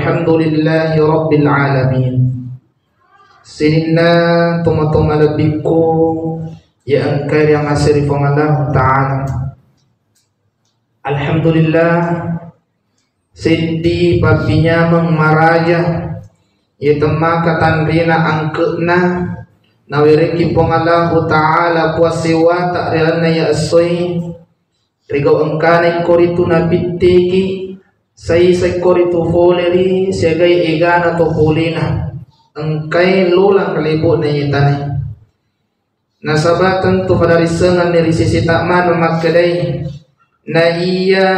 Alhamdulillahi Rabbil Alamin. Sinina tuma-tuma lebiku ya engkau yang asri Allah Ta'ala. Alhamdulillah Sidi papinya mengmaraja ya temaka tanrina angkena nawiriki Allah Ta'ala puasiwa tak realna ya asoi rigau engkana koritu nabitiki sai koritu foleri segai egana to polina engkai lolang kalibu na yitani nasabatan tu pada risengan dari sisi takman makadai na iya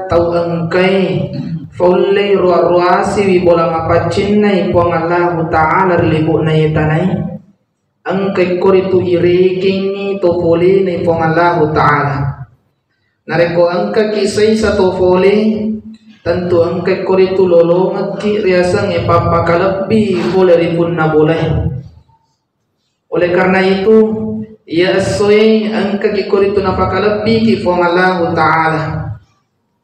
tau engkai folle ruasi wi bola mapacin na ipong Allah Ta'ala libu na yitani engkai koritu ireking to fole na ipong Allah Ta'ala nareko engka kisai satu fole tentu engkai koritu lolongat ki riasang ipapakalabi boleh ripun na boleh. Oleh karena itu ya asoi engka ki koritu napakalabi ki fong Allah Ta'ala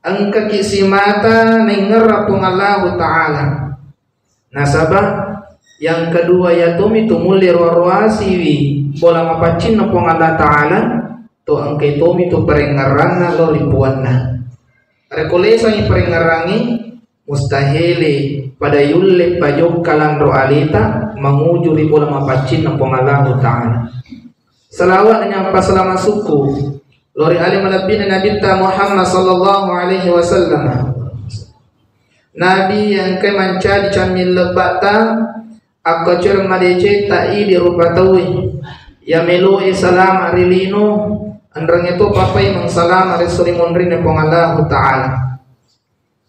engka ki simata nengerap fong Allah Ta'ala. Nasabah yang kedua ya tumi tumulir warwasiwi bola mapacin na fong Allah Ta'ala to engkai tumi tu perengaran na lo ripuan na rekolesa yang peringarangi mustahili pada yulle pajok kalandro alita menguju ribu lama pacin nampong Allah Ta'ala. Salawat dan nyampa selama suku lori alim alabina Nabi Muhammad sallallahu alaihi wasallam. Nabi yang ke manca dicamil lebata aku cerma dece tai di rupa tawi ya melu salam arilino andrang itu papai mengsalam arisuri munrin nepong Allah Ta'ala.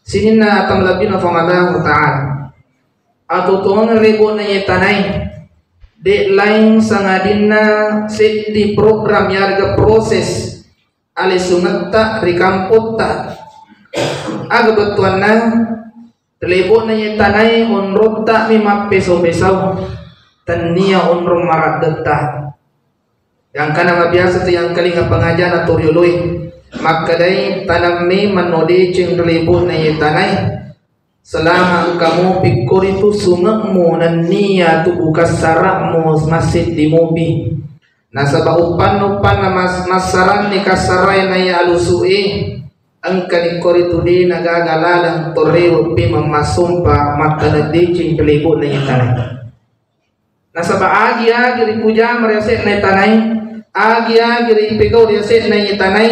Sinina atam labina fong Allah Ta'ala. Atau tuang ribu na yetanay. Dek lain sangadina set di program yarga proses alisungatta rikamput ta. Aga betuan na ribu na yetanay unrog ta mimap peso-pesaw. Tania unrong marat deta. Yang kana mabiasa tu yang kalinga pengajian atau riului maka dari tanami menodi cing ribut na yitanay selama kamu pikir itu sungakmu dan niat tu bukas sarakmu masjid di mobi nasabah upan na masaran ni kasaray na ya alusui angka ni koritu di nagagalalang toreo pi mamasumpa maka nadi cing ribut na yitanay nasabah agi ripuja mariaset na yitanay agi ripegaw riaset na yitanay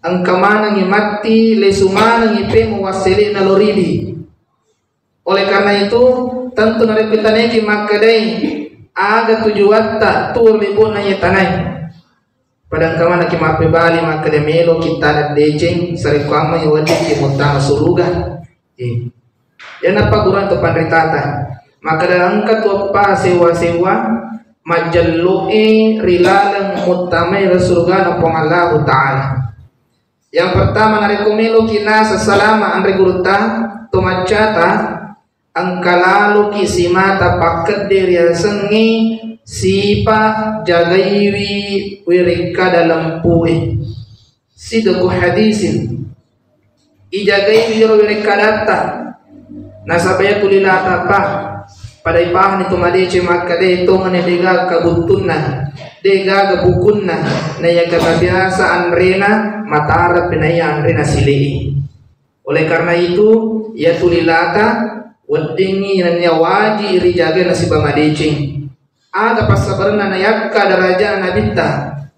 ang kamana ngi mati lesumana ngi pe mewasili na loridi. Oleh karena itu tentu narepitane ki makadai aga tujuan tak tur libu na yitanay padang kamana ki mape bali makade melo kita na deceng sari kwama wajib ki mutama suruga yan napaguran to panritata makada angkat tu pa sewa majallu'i rilalang mutamay rasulga na pong Allah Ta'ala. Yang pertama narekumilo kina sa salama ang reguruta tumacata ang kalalo kisimata paket diri sengi sipa jagaywi wirika dalam puwe sidaku hadisin ijagaywi wirika data nasabaya tulilata pa pada ipahan itu madice maka de itu menediga kabuntunna dega gabukunna na ya biasa anrena matara penaya anrena silei. Oleh karena itu ya tulilata wadingi nanya waji iri jaga nasiba madice aga pasabarna na yakka daraja nabita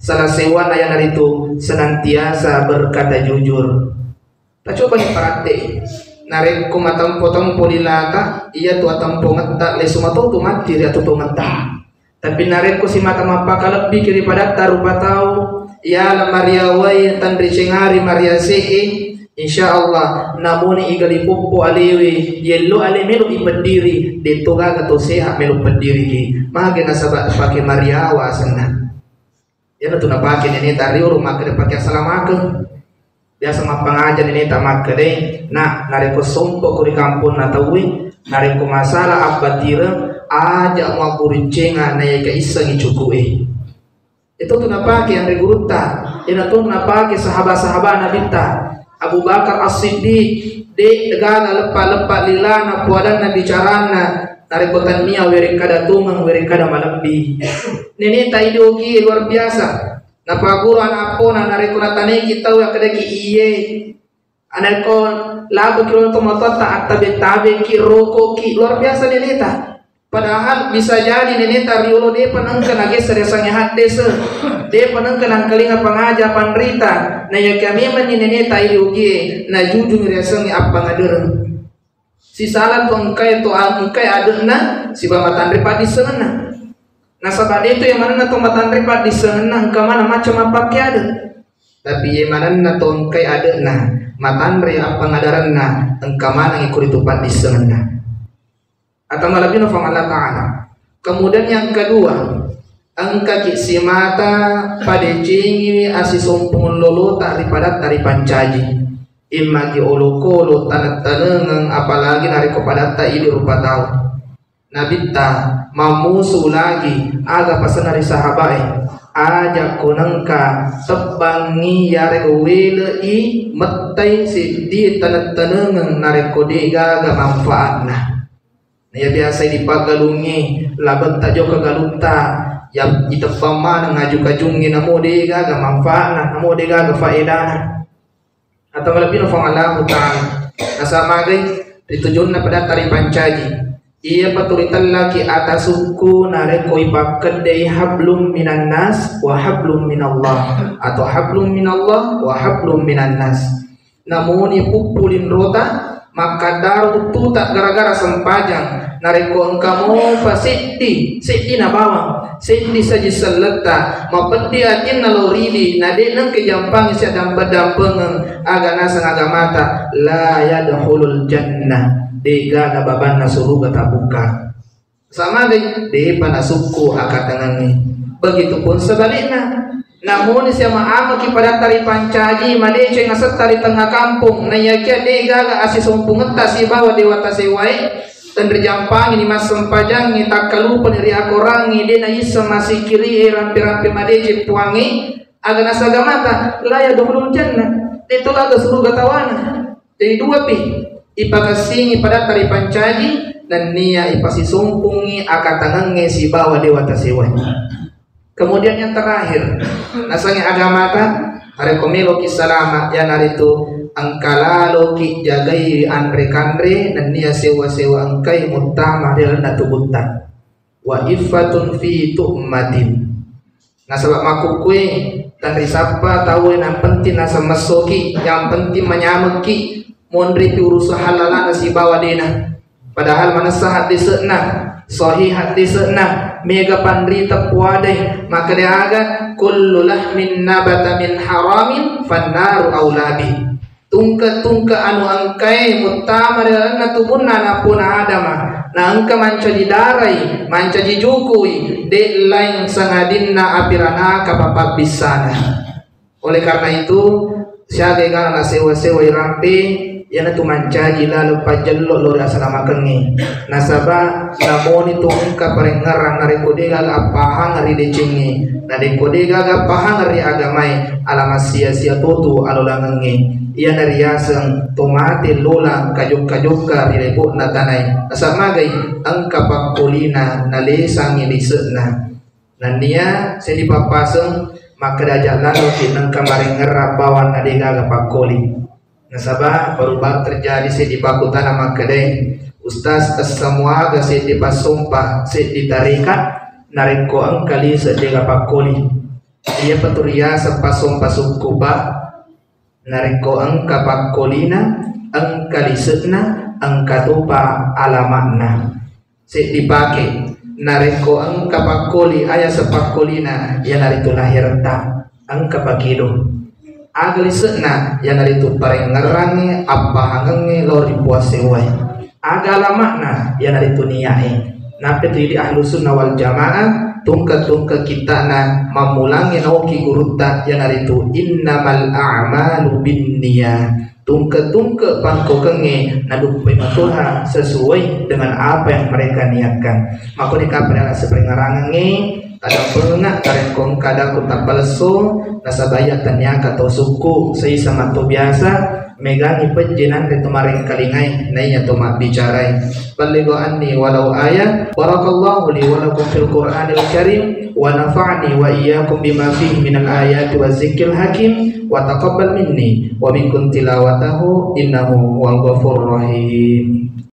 salah sewa na yang itu senantiasa berkata jujur. Tak coba diperhati narek ko matampo-tampo dilata iya tu atampo ngata le sumato tu mati dia tu ngata tapi narek ko si mata mapaka lebih kiri pada tarupa tahu ya la Maria wai tandri cengari Maria sei insyaallah namuni igali popo alewi yello ale melu ibadiri de toga gato seha melu pediri ki mage nasaba pakai Maria wasana ya tu na pakai ni tari rumah ke pakai salamakeun biasa mah pengajian ini tamat kede nah nareko sompo kuri kampung natawi nareko masalah abatira aja mau kuricenga na ya isang icukue itu tunapake yang reguruta ina tunapake sahabat-sahabat nabita Abu Bakar As-Siddiq de degana lepa-lepa lilana puadana bicarana tarekotan mia weri kada tungang weri kada malambi. Nini ta ideologi luar biasa. Na paguru anapona narekona tane kita wa kada ki iye. Anakon labu kilo tomotota atabe-tabe ki roko ki luar biasa neneta. Padahal bisa jadi neneta riolo de panangkan lagi seresangnya hat desa. De panangkan ang kalinga pangaja panrita. Na ya kami man ni neneta ideologi na jujung resangnya apa ngadereng. Si salah tu angkai adena si bamatan ripat di sana. Nah sabade itu yang mana na bamatan ripat di sana angka mana macam apa ke ada. Tapi yang mana na angkai adena matan re apa ngadaran na angka mana ngikut tupat di sana. Atau malabih nufang Allah Ta'ala. Kemudian yang kedua, angka kisimata pada cingi asisumpung lolo daripada pancaji. Imagi olokolo tanat-tanengang apalagi nari kepada ta ini rupa tahu. Nabita mamusu lagi aga pasan dari sahabai aja konangka tebangi yare wele i metai si di tanat-tanengang nari kodega aga manfaatna. Ya biasa dipagalungi laban tajo kagalunta yang itafama ngaju kajungi namo dega aga manfaatna namo dega aga faedana. Atau lebih nufang Allah Ta'ala nasama gay ditujun na pada tari pancaji iya patulitan lagi atas suku nareko ipakadai hablum minan nas wa hablum minallah atau hablum minallah wa hablum minan nas. Namun ipupulin rota maka daru tu tak gara-gara sempajang nareko engkamo pasiti na bawang siti saji seleta mapedi atin naloridi nade nang kejampang isi dampa-dampeng agana sang agamata la yadkhulul jannah dega gababan nasuruga tabuka sama de panasuku akatangannya. Begitupun sebaliknya. Namun siapa amak pada tari pancaji madece ngasat tari tengah kampung na yakia dega ga asisumpung si bawa dewata sewai dan terjampang ini mas sempajang ni tak kalupa dari akorangi de na isa masih kiri rampi-rampi madece puangi aga nasagamata laya dohlul jannah itu laga surga tawana. Jadi dua pi ipagasingi pada tari pancaji dan nia ipasisumpungi akatangange si bawa dewata sewai. Kemudian yang terakhir, nasanya agama ta, hari komelo kisalama yang hari itu angkala loki jagai andre kandre dan nia sewa angkai mutama dalam natubutan, wa ifatun fi tu'matin. Nasabak makukui dan risapa tahu yang penting nasa masoki, yang penting menyamaki, mondri urusan halalan nasi bawa dena. Padahal mana sahat di sana, sahih hati sana. Mega pandrita puadai maka dia aga kullu lahmin nabata min haramin fannaru aulabi tungka anu angkai mutama na tubunna na puna adama na angka manca di darai manca di jukui de lain sangadinna apirana kapapat bisana. Oleh karena itu siaga gana sewa rampe yana tu mancaji lalu pajallo lori asana makengi nasaba namun itu engka parengarang nari kodega apahang ngari decengi na de kodega apahang ngari agamai alama sia-sia tutu alolangengi iya nari yaseng tomate lola kajuk-kajuka rilebuk na tanay nasaba gay engka pakulina na lesangi lisekna nandia sedi papaseng maka dajak lalu kineng kamaring ngerap bawan na dega pakuli. Nasabah baru terjadi di pakutan nama kedai ustaz semua gasi di pasumpa di tarikat nariko angkali sedega pakoli dia peturia sepasumpa sukuba nariko angka pakolina angkali sedna angka tupa alamakna dipake nariko angka pakoli ayah sepakolina yang narito lahir tak angka pakido agli sekna yang dari itu pareng ngerangi apa hangengi lori puasewai agala makna yang dari itu niyai nape tu di ahlu sunnah wal jamaah tungka kita na mamulangi nauki gurutta yang dari itu innamal a'malu binniyah tungka pangko kenge naduk pematuha sesuai dengan apa yang mereka niatkan maka dikapai adalah seperti ngerangi kadang pengak karengkong kadang kutak balso nasabayatanya katau suku saya sama tu biasa megangi penjenan de tumaring kalingai nainya tumak bicarai balighu anni walau ayat barakallahu li wa lakum fil qur'anil karim wa nafa'ni wa iyyakum bima fihi minal ayati wa zikril hakim wa taqabbal minni wa minkum tilawatahu innahu huwal ghafurur rahim.